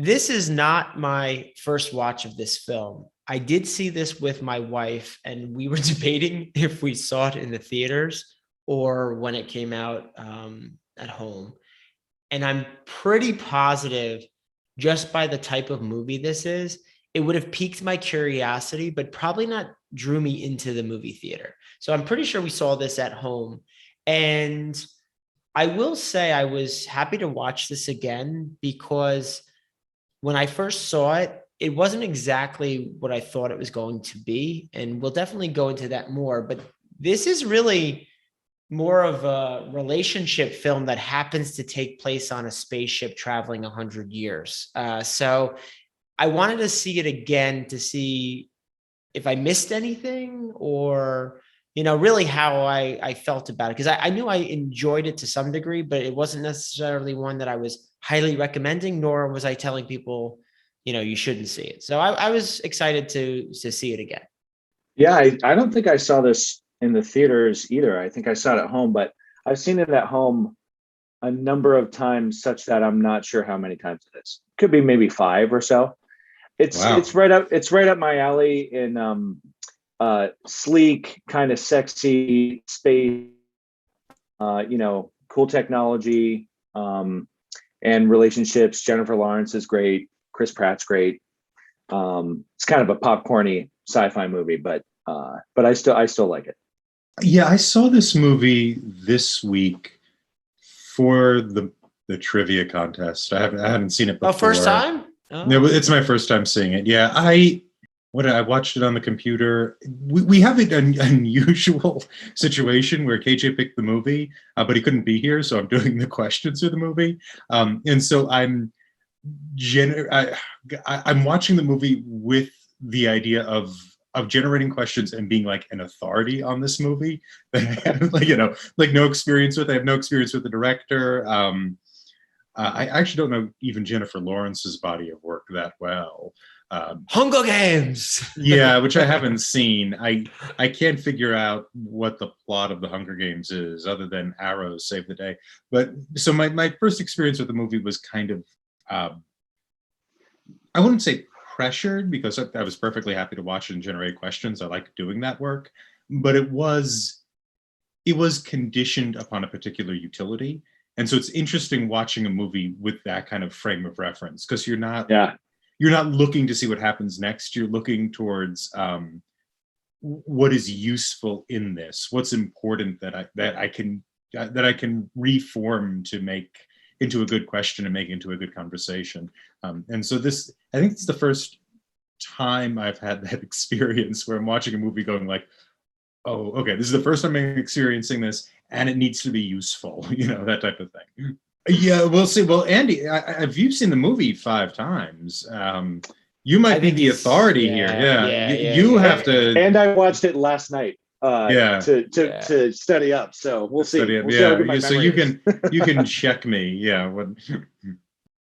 This is not my first watch of this film. I did see this with my wife, and we were debating if we saw it in the theaters or when it came out at home. And I'm pretty positive, just by the type of movie this is, it would have piqued my curiosity, but probably not drew me into the movie theater. So I'm pretty sure we saw this at home. And I will say I was happy to watch this again because when I first saw it, it wasn't exactly what I thought it was going to be. And we'll definitely go into that more. But this is really more of a relationship film that happens to take place on a spaceship traveling 100 years. So I wanted to see it again to see if I missed anything or, really how I felt about it. Because I knew I enjoyed it to some degree, but it wasn't necessarily one that I was highly recommending, nor was I telling people, you shouldn't see it. So I was excited to see it again. Yeah, I don't think I saw this in the theaters either. I think I saw it at home, but I've seen it at home a number of times such that I'm not sure how many times it is. Could be maybe 5 or so. It's right up my alley in sleek, kind of sexy space, cool technology, and relationships. Jennifer Lawrence is great. Chris Pratt's great. It's kind of a popcorny sci-fi movie, but I still like it. Yeah, I saw this movie this week for the trivia contest. I hadn't seen it before. Oh, first time? Oh. No, it's my first time seeing it. Yeah, I watched it on the computer. We have an unusual situation where KJ picked the movie, but he couldn't be here, so I'm doing the questions of the movie. And so I'm watching the movie with the idea of generating questions and being like an authority on this movie that I have, like no experience with. I have no experience with the director. I actually don't know even Jennifer Lawrence's body of work that well. Hunger Games. Yeah, which I haven't seen. I can't figure out what the plot of the Hunger Games is other than arrows save the day. But so my first experience with the movie was kind of, I wouldn't say pressured, because I was perfectly happy to watch it and generate questions. I like doing that work, but it was conditioned upon a particular utility. And so it's interesting watching a movie with that kind of frame of reference, because you're not looking to see what happens next. You're looking towards what is useful in this, what's important that I can reform to make into a good question and make into a good conversation. And so I think it's the first time I've had that experience where I'm watching a movie going like, oh, okay, this is the first time I'm experiencing this, and it needs to be useful, that type of thing. Yeah, we'll see. Well, Andy, if you've seen the movie 5 times, you might be the authority here. Yeah, you have to. And I watched it last night. To study up. So we'll see. So you can check me. Yeah.